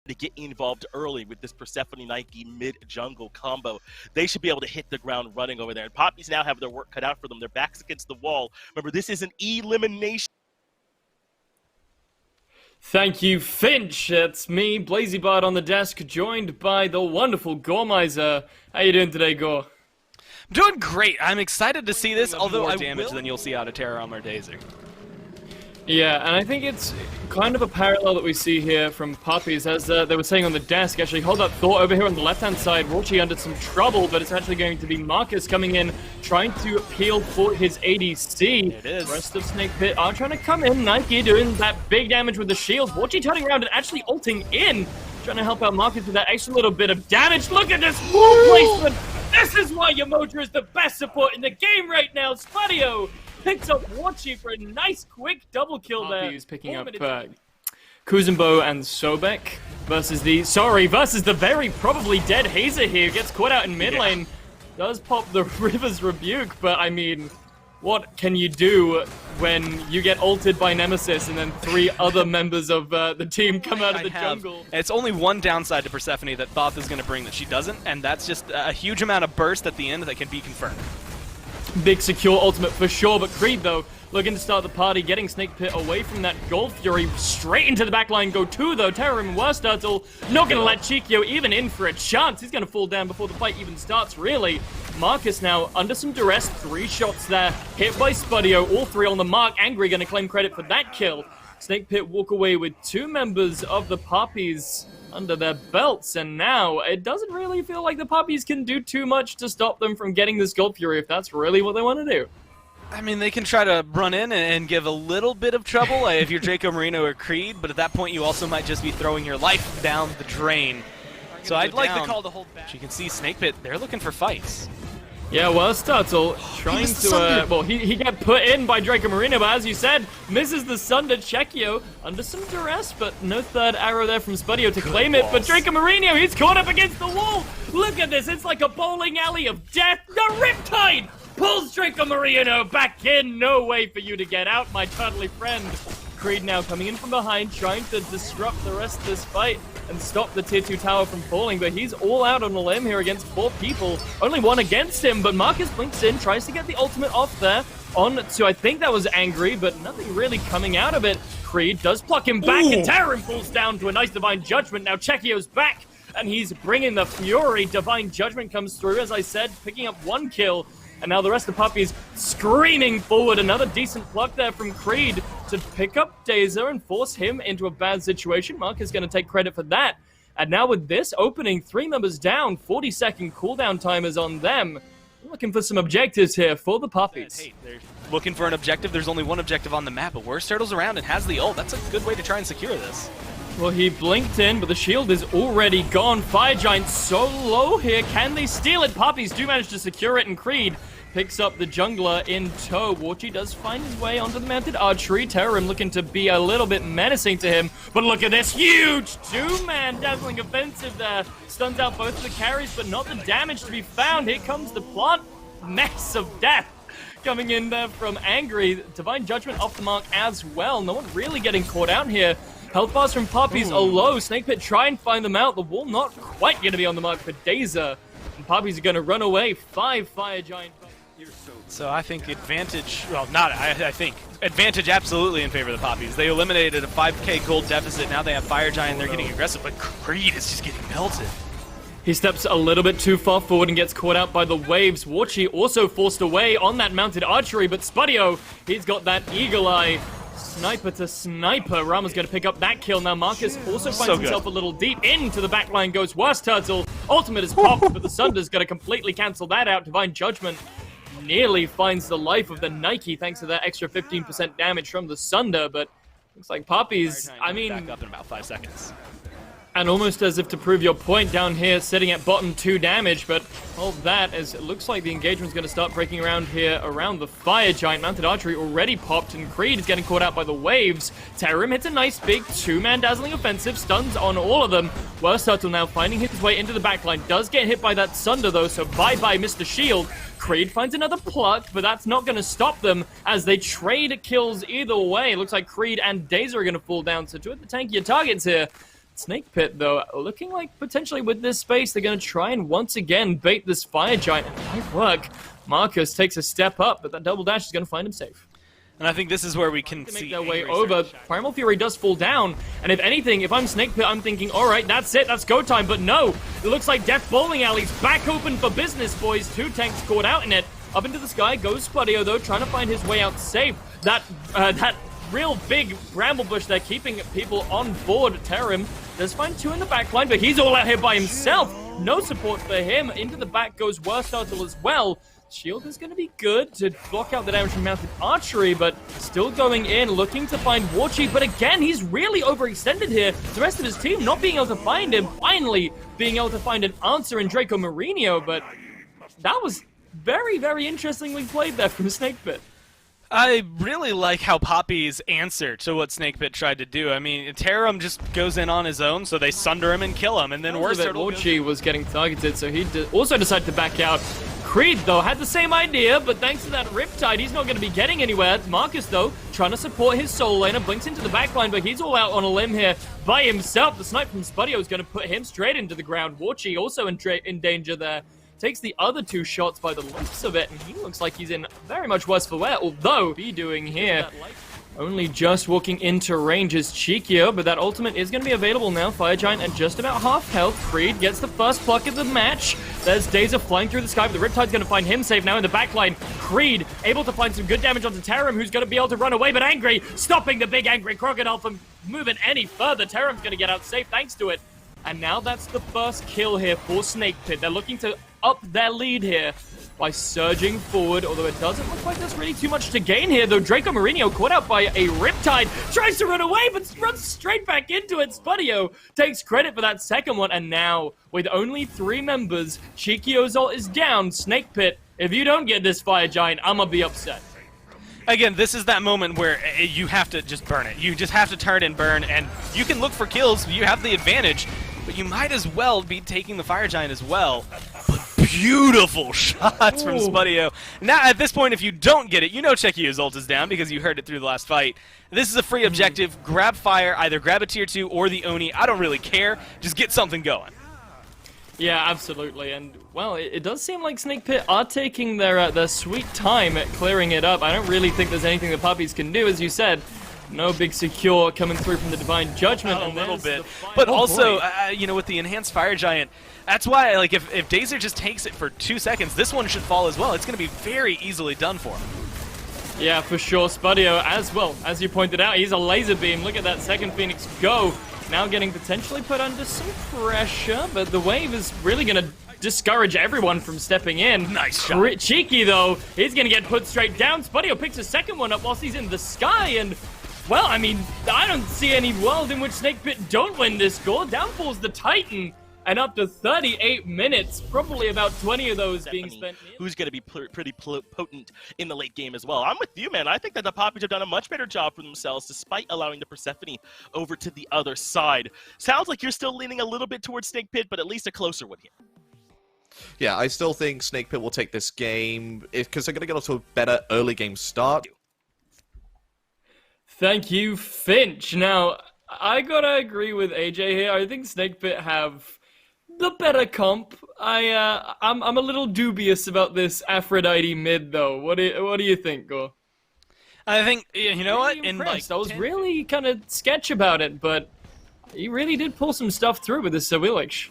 to get involved early with this Persephone Nike mid-jungle combo. They should be able to hit the ground running over there. And Papis now have their work cut out for them. Their backs against the wall. Remember, this is an elimination. Thank you, Finch. It's me, BlazyBard, on the desk, joined by the wonderful Goremizer. How you doing today, Gore? I'm doing great. I'm excited to see this, although more I damage than you'll see out of Terra Armor Dazer. Yeah, and I think it's kind of a parallel that we see here from Papis, as they were saying on the desk. Actually, hold that thought over here on the left-hand side. Rochi under some trouble, but it's actually going to be Marcus coming in, trying to appeal for his ADC. It is. The rest of Snake Pit are trying to come in. Nike doing that big damage with the shield. Rochi turning around and actually ulting in, trying to help out Marcus with that extra little bit of damage. Look at this wall placement! This is why Yamotra is the best support in the game right now. Spadio picks up Wachi for a nice quick double kill there. He's picking up Kuzumbo and Sobek versus the very probably dead Hazer here. Gets caught out in mid lane. Does pop the River's Rebuke, but I mean, what can you do when you get ulted by Nemesis and then 3 other members of the team come out of the jungle? It's only one downside to Persephone that Thoth is going to bring that she doesn't, and that's just a huge amount of burst at the end that can be confirmed. Big secure ultimate for sure, but Creed, though, looking to start the party, getting Snake Pit away from that Gold Fury, straight into the backline. Go 2, though. Terrorim and Wursturtle not going to let Chikyo even in for a chance. He's going to fall down before the fight even starts, really. Marcus now under some duress. 3 shots there. Hit by Spadio. All 3 on the mark. Angry going to claim credit for that kill. Snake Pit walk away with 2 members of the Papis under their belts, and now it doesn't really feel like the Papis can do too much to stop them from getting this Gold Fury if that's really what they want to do. I mean, they can try to run in and give a little bit of trouble if you're Draco Marino or Creed, but at that point you also might just be throwing your life down the drain. So I'd like the call to hold back. You can see Snake Pit, they're looking for fights. Yeah, well, Wursturtle trying to, well, he got put in by Draco Marino, but as you said, misses the Sunder. Chekio under some duress, but no third arrow there from Spadio to claim it. But Draco Marino, he's caught up against the wall. Look at this, it's like a bowling alley of death. The Riptide pulls Draco Marino back in. No way for you to get out, my cuddly friend. Creed now coming in from behind, trying to disrupt the rest of this fight and stop the tier 2 tower from falling, but he's all out on a limb here against 4 people. Only 1 against him, but Marcus blinks in, tries to get the ultimate off there on to, I think that was Angry, but nothing really coming out of it. Creed does pluck him back, and Terran falls down to a nice Divine Judgment. Now Chekio's back, and he's bringing the Fury. Divine Judgment comes through, as I said, picking up 1 kill. And now the rest of the Papis screaming forward. Another decent pluck there from Creed to pick up Dazer and force him into a bad situation. Mark is going to take credit for that. And now with this opening, 3 members down, 40-second cooldown time is on them. Looking for some objectives here for the Papis. Hey, they're looking for an objective. There's only 1 objective on the map, but Wursturtle's around and has the ult. That's a good way to try and secure this. Well, he blinked in, but the shield is already gone. Fire Giant so low here. Can they steal it? Papis do manage to secure it, and Creed picks up the jungler in tow. Warchi does find his way onto the mounted archery. Terrorim looking to be a little bit menacing to him. But look at this huge 2-man dazzling offensive there. Stuns out both of the carries, but not the damage to be found. Here comes the plant. Mess of death coming in there from Angry. Divine Judgment off the mark as well. No one really getting caught out here. Health bars from Papis are low. Snake Pit try and find them out. The wall not quite going to be on the mark for Dazer. And Papis are going to run away. 5 Fire Giant. So I think advantage, well, not I think. Advantage absolutely in favor of the Papis. They eliminated a 5k gold deficit. Now they have Fire Giant. They're getting aggressive, but Creed is just getting melted. He steps a little bit too far forward and gets caught out by the waves. Warchi also forced away on that mounted archery, but Spadio, he's got that eagle eye. Sniper to sniper. Rama's going to pick up that kill. Now Marcus also finds himself a little deep. Into the backline goes Wursturtle. Ultimate is popped, but the Sunder's going to completely cancel that out. Divine Judgment nearly finds the life of the Nike thanks to that extra 15% damage from the Sunder, but looks like Papis, I mean, back up in about 5 seconds. And almost as if to prove your point down here, sitting at bottom 2 damage, but hold that as it looks like the engagement's going to start breaking around here around the Fire Giant. Mounted Archery already popped, and Creed is getting caught out by the waves. Terrorim hits a nice big 2-man dazzling offensive, stuns on all of them. Wursturtle now finding his way into the backline, does get hit by that Sunder though, so bye-bye Mr. Shield. Creed finds another pluck, but that's not going to stop them as they trade kills either way. It looks like Creed and Dazer are going to fall down, so 2 of the tankier targets here. Snake Pit, though, looking like potentially with this space, they're going to try and once again bait this Fire Giant. And it might work. Marcus takes a step up, but that double dash is going to find him safe. And I think this is where we can see make their way over. Primal Fury does fall down, and if anything, if I'm Snake Pit, I'm thinking, all right, that's it, that's go time. But no, it looks like Death Bowling Alley's back open for business, boys. 2 tanks caught out in it. Up into the sky goes Spudio, though, trying to find his way out safe. That real big bramble bush there, keeping people on board. Terram does find 2 in the back line, but he's all out here by himself. No support for him. Into the back goes Wurstartle as well. Shield is going to be good to block out the damage from mounted archery, but still going in, looking to find Warchi. But again, he's really overextended here. The rest of his team not being able to find him, finally being able to find an answer in Draco Mourinho, but that was very, very interestingly played there from Snake Pit. I really like how Papis answered to what Snake Pit tried to do. I mean, Terram just goes in on his own, so they sunder him and kill him, and then Warchi was getting targeted, so he also decided to back out. Creed, though, had the same idea, but thanks to that Riptide, he's not going to be getting anywhere. Marcus, though, trying to support his soul laner, blinks into the backline, but he's all out on a limb here by himself. The snipe from Spudio is going to put him straight into the ground. Warchi also in danger there. Takes the other 2 shots by the looks of it, and he looks like he's in very much worse for wear, although be doing here. Only just walking into range is Cheekio, but that ultimate is going to be available now. Fire Giant at just about half health. Creed gets the first pluck of the match. There's Dazer flying through the sky, but the Riptide's going to find him safe now in the backline. Creed able to find some good damage onto Terram, who's going to be able to run away, but Angry stopping the big Angry Crocodile from moving any further. Terram's going to get out safe thanks to it. And now that's the first kill here for Snake Pit. They're looking to up their lead here by surging forward, although it doesn't look like there's really too much to gain here, though Draco Mourinho caught out by a Riptide, tries to run away, but runs straight back into it. Spudio takes credit for that second one, and now, with only 3 members, Cheekio's ult is down. Snake Pit, if you don't get this Fire Giant, I'm gonna be upset. Again, this is that moment where you have to just burn it. You just have to turn and burn, and you can look for kills, you have the advantage, but you might as well be taking the Fire Giant as well. But beautiful shots from Spudio. Now, at this point, if you don't get it, you know Cheekio's ult is down because you heard it through the last fight. This is a free objective. Grab fire, either grab a tier 2 or the Oni. I don't really care. Just get something going. Yeah, absolutely. And, well, it does seem like Snake Pit are taking their sweet time at clearing it up. I don't really think there's anything the Papis can do, as you said. No big secure coming through from the Divine Judgment. A little bit. But also, you know, with the enhanced Fire Giant, that's why, like, if Dazer just takes it for 2 seconds, this one should fall as well. It's going to be very easily done for him. Yeah, for sure. Spudio, as well, as you pointed out, he's a laser beam. Look at that second Phoenix go. Now getting potentially put under some pressure, but the wave is really going to discourage everyone from stepping in. Nice shot. Cheeky, though, he's going to get put straight down. Spudio picks a second one up whilst he's in the sky, and, well, I mean, I don't see any world in which Snake Pit don't win this score. Down falls the Titan, and up to 38 minutes, probably about 20 of those being spent. Who's going to be pretty potent in the late game as well. I'm with you, man. I think that the Papis have done a much better job for themselves despite allowing the Persephone over to the other side. Sounds like you're still leaning a little bit towards Snake Pit, but at least a closer one here. Yeah, I still think Snake Pit will take this game because they're going to get off to a better early game start. Thank you, Finch. Now, I gotta agree with AJ here. I think Snake Pit have the better comp. I'm a little dubious about this Aphrodite mid though. What do you think, Gore? I think you know what? I was really kind of sketch about it, but he really did pull some stuff through with this Sawillich.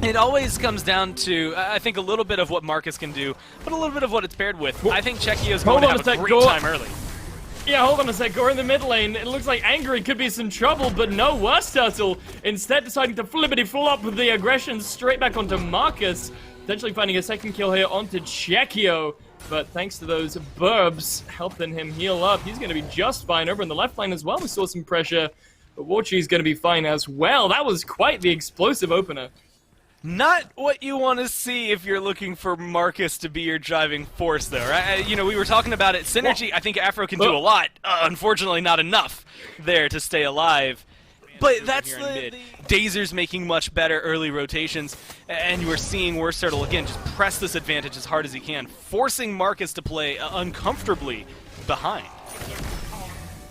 It always comes down to, I think, a little bit of what Marcus can do, but a little bit of what it's paired with. I think Cheekio's going to have a great time early. Yeah, hold on a sec. Gore in the mid lane. It looks like Angry could be some trouble, but no, Wurstartle instead deciding to flippity-flop with the aggression straight back onto Marcus. Potentially finding a second kill here onto Cheekio. But thanks to those burbs helping him heal up, he's going to be just fine. Over in the left lane as well, we saw some pressure. But Warchi's going to be fine as well. That was quite the explosive opener. Not what you want to see if you're looking for Marcus to be your driving force, though, right? You know, we were talking about it. Synergy, I think Afro can do a lot. Unfortunately, not enough there to stay alive. But that's the Dazer's making much better early rotations, and you are seeing Wurstartle, again, just press this advantage as hard as he can, forcing Marcus to play uncomfortably behind.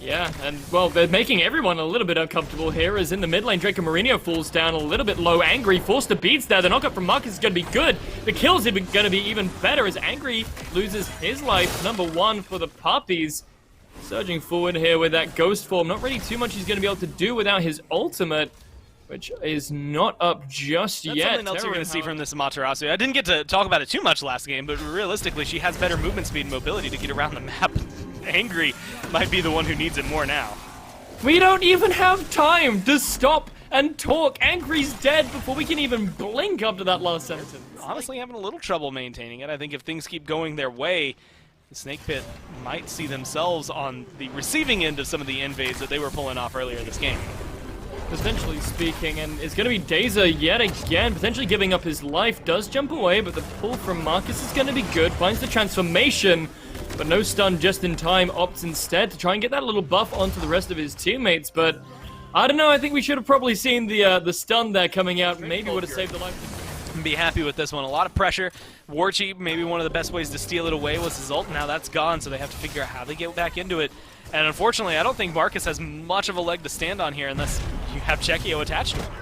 Yeah, and well, they're making everyone a little bit uncomfortable here as in the mid lane, Draco Marino falls down a little bit low. Angry forced to beats there. The knockup from Marcus is going to be good. The kill's even going to be even better as Angry loses his life. Number 1 for the Papis. Surging forward here with that ghost form. Not really too much he's going to be able to do without his ultimate, which is not up just That's yet. something else you're going to see from this Amaterasu. I didn't get to talk about it too much last game, but realistically, she has better movement speed and mobility to get around the map. Angry might be the one who needs it more now. We don't even have time to stop and talk. Angry's dead before we can even blink up to that last sentence. Honestly, having a little trouble maintaining it. I think if things keep going their way, the Snake Pit might see themselves on the receiving end of some of the invades that they were pulling off earlier this game. Potentially speaking, and it's going to be DayZ yet again, potentially giving up his life. Does jump away, but the pull from Marcus is going to be good. Finds the transformation, but no stun just in time. Opts instead to try and get that little buff onto the rest of his teammates, but I don't know, I think we should have probably seen the stun there coming out. Maybe would have saved the life. Be happy with this one. A lot of pressure. Warchi, maybe one of the best ways to steal it away was his ult. Now that's gone, so they have to figure out how they get back into it. And unfortunately, I don't think Marcus has much of a leg to stand on here unless you have Chekio attached to him.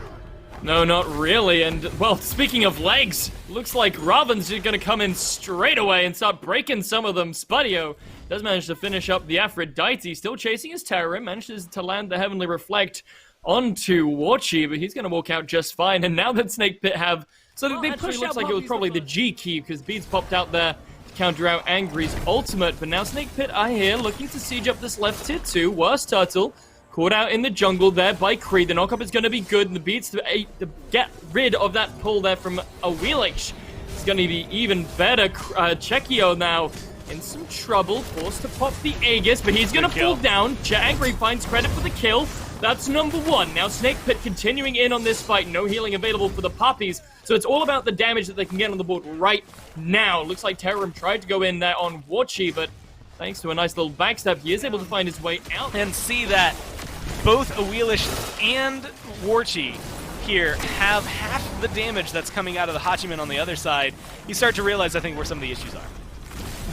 No, not really. And, well, speaking of legs, looks like Robin's going to come in straight away and start breaking some of them. Spudio does manage to finish up the Aphrodite, still chasing his Terror, manages to land the Heavenly Reflect onto Warchi, but he's going to walk out just fine. And now that Snake Pit have... So they pushed looks like it was probably the G key, because Beads popped out there to counter out Angry's ultimate. But now Snake Pit are here, looking to siege up this left tier 2. Worst Turtle caught out in the jungle there by Creed. The knockup is going to be good, and the Beats to get rid of that pull there from a Wheelix. It's going to be even better. Chekio now in some trouble, forced to pop the Aegis, but he's going to fall down. Angry finds credit for the kill. That's number 1. Now Snake Pit continuing in on this fight. No healing available for the Papis. So it's all about the damage that they can get on the board right now. Looks like Terrorum tried to go in there on Warchi, but thanks to a nice little backstab, he is able to find his way out. And see that both Awilish and Warchi here have half the damage that's coming out of the Hachiman on the other side. You start to realize, I think, where some of the issues are.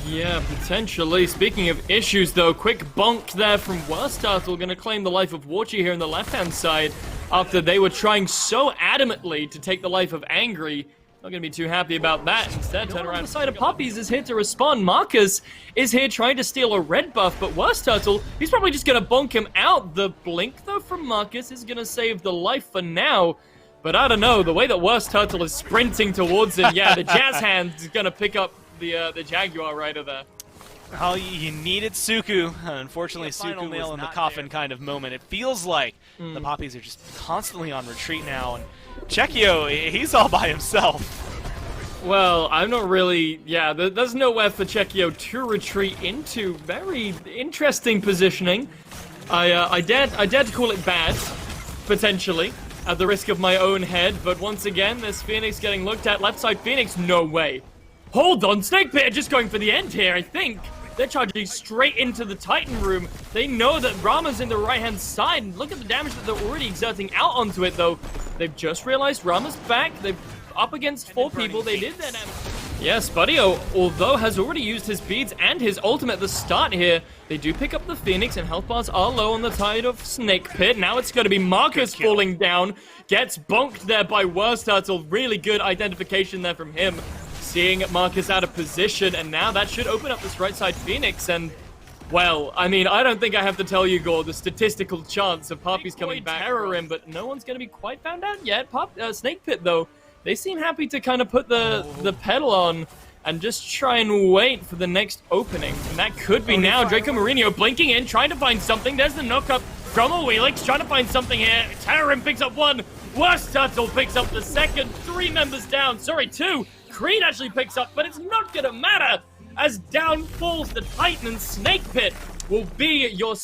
Yeah, potentially. Speaking of issues, though, quick bonk there from Worst Turtle, going to claim the life of Warchi here on the left-hand side after they were trying so adamantly to take the life of Angry. Not going to be too happy about that. Instead, turn around. The side of Papis is here to respond. Marcus is here trying to steal a red buff, but Worst Turtle, he's probably just going to bonk him out. The blink, though, from Marcus is going to save the life for now. But I don't know, the way that Worst Turtle is sprinting towards him, yeah, the Jazz Hand is going to pick up the Jaguar Rider there. Oh, you needed Suku. Unfortunately, Suku nail in the coffin kind of moment. It feels like the Papis are just constantly on retreat now, and Chekio, he's all by himself. Well, I'm not really... Yeah, there's nowhere for Chekio to retreat into. Very interesting positioning. I dare to call it bad, potentially, at the risk of my own head, but once again, there's Phoenix getting looked at. Left side Phoenix, no way. Hold on, Snake Pit are just going for the end here, I think. They're charging straight into the Titan room. They know that Rama's in the right-hand side. Look at the damage that they're already exerting out onto it, though. They've just realized Rama's back. They're up against 4 people. They did their damage. Yes, Spudio, although has already used his beads and his ultimate at the start here, they do pick up the Phoenix, and health bars are low on the side of Snake Pit. Now it's going to be Marcus falling down. Gets bonked there by Worst Turtle. Really good identification there from him. Seeing Marcus out of position, and now that should open up this right side Phoenix, and, well, I mean, I don't think I have to tell you, Gore, the statistical chance of Papis coming back. Terror in, but no one's going to be quite found out yet. Snake Pit, though, they seem happy to kind of put the pedal on and just try and wait for the next opening. And that could be now. Draco Marino blinking in, trying to find something. There's the knockup from Awilix, trying to find something here. Terrorim picks up 1. Worst Turtle picks up the second. 3 members down. Sorry, 2. Creed actually picks up, but it's not gonna matter, as down falls the Titan, and Snake Pit will be your